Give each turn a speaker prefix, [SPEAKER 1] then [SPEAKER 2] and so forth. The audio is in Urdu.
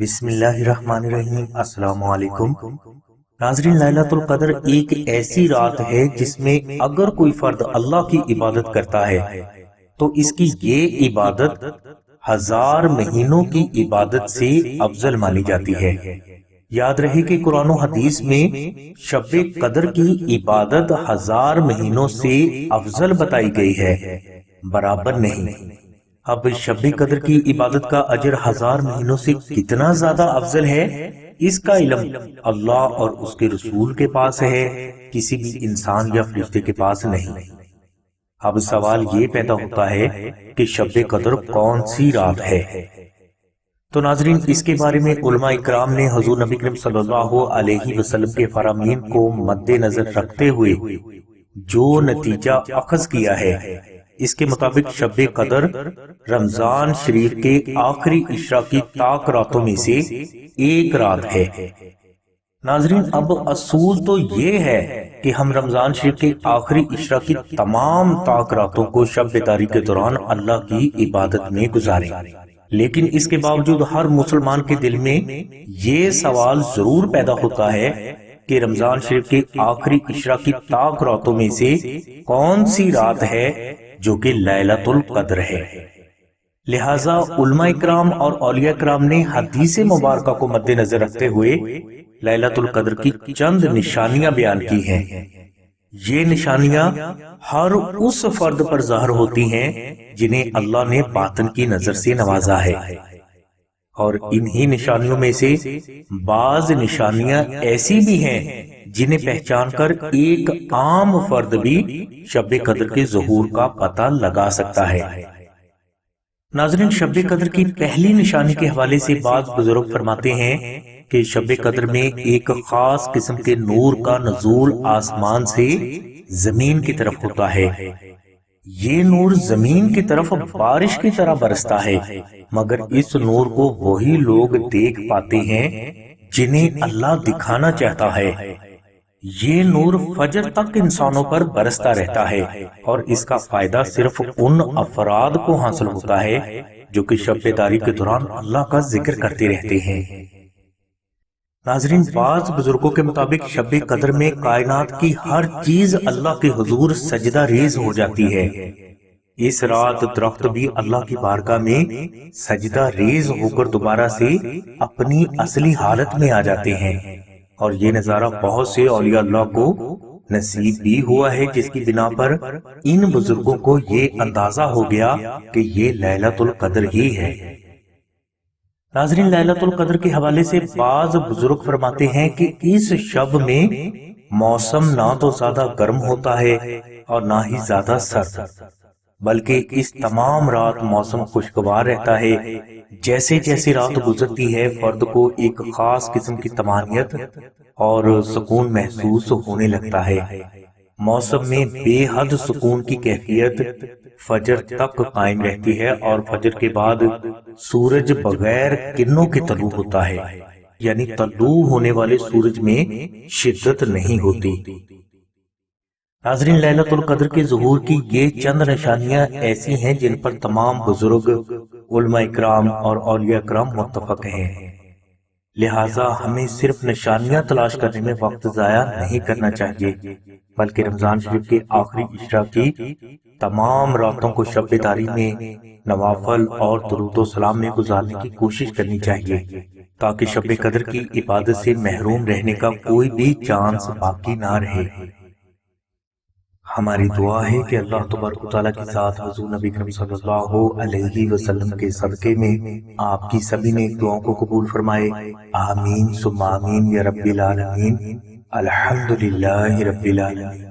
[SPEAKER 1] بسم اللہ الرحمن الرحیم۔ السلام علیکم ناظرین، لیلۃ القدر ایک ایسی رات ہے جس میں اگر کوئی فرد اللہ کی عبادت کرتا ہے تو اس کی یہ عبادت 1000 مہینوں کی عبادت سے افضل مانی جاتی ہے۔ یاد رہے کہ قرآن و حدیث میں شب قدر کی عبادت 1000 مہینوں سے افضل بتائی گئی ہے، برابر نہیں۔ اب شب قدر کی عبادت کا اجر 1000 مہینوں سے کتنا زیادہ افضل ہے، اس کا علم اللہ اور اس کے رسول کے پاس ہے، کسی بھی انسان یا فرشتے کے پاس نہیں۔ اب سوال یہ پیدا ہوتا ہے کہ شب قدر کون سی رات ہے؟ تو ناظرین، اس کے بارے میں علماء اکرام نے حضور نبی کریم صلی اللہ علیہ وسلم کے فرامین کو مد نظر رکھتے ہوئے جو نتیجہ اخذ کیا ہے، اس کے مطابق شب قدر رمضان شریف کے آخری عشرہ کی طاق راتوں میں سے ایک رات ہے۔ ناظرین، اب اصول تو یہ ہے کہ ہم رمضان شریف کے آخری عشرہ کی تمام طاق راتوں کو شب بیداری کے دوران اللہ کی عبادت میں گزاریں، لیکن اس کے باوجود ہر مسلمان کے دل میں یہ سوال ضرور پیدا ہوتا ہے کہ رمضان شریف کے آخری عشرہ کی طاق راتوں میں سے کون سی رات ہے جو کہ لیلۃ القدر ہے۔ لہٰذا علماء اکرام اور اولیاء اکرام نے حدیث مبارکہ کو مد نظر رکھتے ہوئے لیلۃ القدر کی چند نشانیاں بیان کی ہیں۔ یہ نشانیاں ہر اس فرد پر ظاہر ہوتی ہیں جنہیں اللہ نے باطن کی نظر سے نوازا ہے، اور انہی نشانیوں میں سے بعض نشانیاں ایسی بھی ہیں جنہیں پہچان کر ایک عام فرد بھی شب قدر کے ظہور کا پتہ لگا سکتا ہے۔ ناظرین، شب قدر کی پہلی نشانی کے حوالے سے بعض بزرگ فرماتے ہیں کہ شب قدر میں ایک خاص قسم کے نور کا نزول آسمان سے زمین کی طرف ہوتا ہے۔ یہ نور زمین کی طرف بارش کی طرح برستا ہے، مگر اس نور کو وہی لوگ دیکھ پاتے ہیں جنہیں اللہ دکھانا چاہتا ہے۔ یہ نور فجر تک انسانوں پر برستا رہتا ہے، اور اس کا فائدہ صرف ان افراد کو حاصل ہوتا ہے جو کہ شب بیداری کے دوران اللہ کا ذکر کرتے رہتے ہیں۔ ناظرین، بعض بزرگوں کے مطابق شب قدر میں کائنات کی ہر چیز اللہ کے حضور سجدہ ریز ہو جاتی ہے۔ اس رات درخت بھی اللہ کی بارگاہ میں سجدہ ریز ہو کر دوبارہ سے اپنی اصلی حالت میں آ جاتے ہیں، اور یہ نظارہ بہت سے اولیاء اللہ کو نصیب بھی ہوا ہے، جس کی بنا پر ان بزرگوں کو یہ اندازہ ہو گیا کہ یہ لیلۃ القدر ہی ہے۔ ناظرین، لیلۃ القدر کے حوالے سے بعض بزرگ فرماتے ہیں کہ اس شب میں موسم نہ تو زیادہ گرم ہوتا ہے اور نہ ہی زیادہ سرد، بلکہ اس تمام رات موسم خوشگوار رہتا ہے۔ جیسے جیسے رات گزرتی ہے، فرد کو ایک خاص قسم کی طمانینت اور سکون محسوس ہونے لگتا ہے۔ موسم میں بے حد سکون کی کیفیت فجر تک قائم رہتی ہے، اور فجر کے بعد سورج بغیر کرنوں کے طلوع ہوتا ہے، یعنی طلوع ہونے والے سورج میں شدت نہیں ہوتی۔ ناظرین، لیلۃ القدر کے ظہور کی یہ چند نشانیاں ایسی ہیں جن پر تمام بزرگ، علماء اکرام اور اولیاء اکرام متفق ہیں۔ لہٰذا ہمیں صرف نشانیاں تلاش کرنے میں وقت ضائع نہیں کرنا چاہیے، بلکہ رمضان شریف کے آخری عشرہ کی تمام راتوں کو شب بیداری میں نوافل اور درود و سلام میں گزارنے کی کوشش کرنی چاہیے، تاکہ شب قدر کی عبادت سے محروم رہنے کا کوئی بھی چانس باقی نہ رہے۔ ہماری دعا ہے کہ اللہ تبارک و تعالیٰ کے ساتھ حضور نبی کریم صلی اللہ علیہ وسلم کے صدقے میں آپ کی سبھی نیک دعاؤں کو قبول فرمائے۔ آمین ثم آمین یا رب العالمین۔ الحمدللہ رب العالمین۔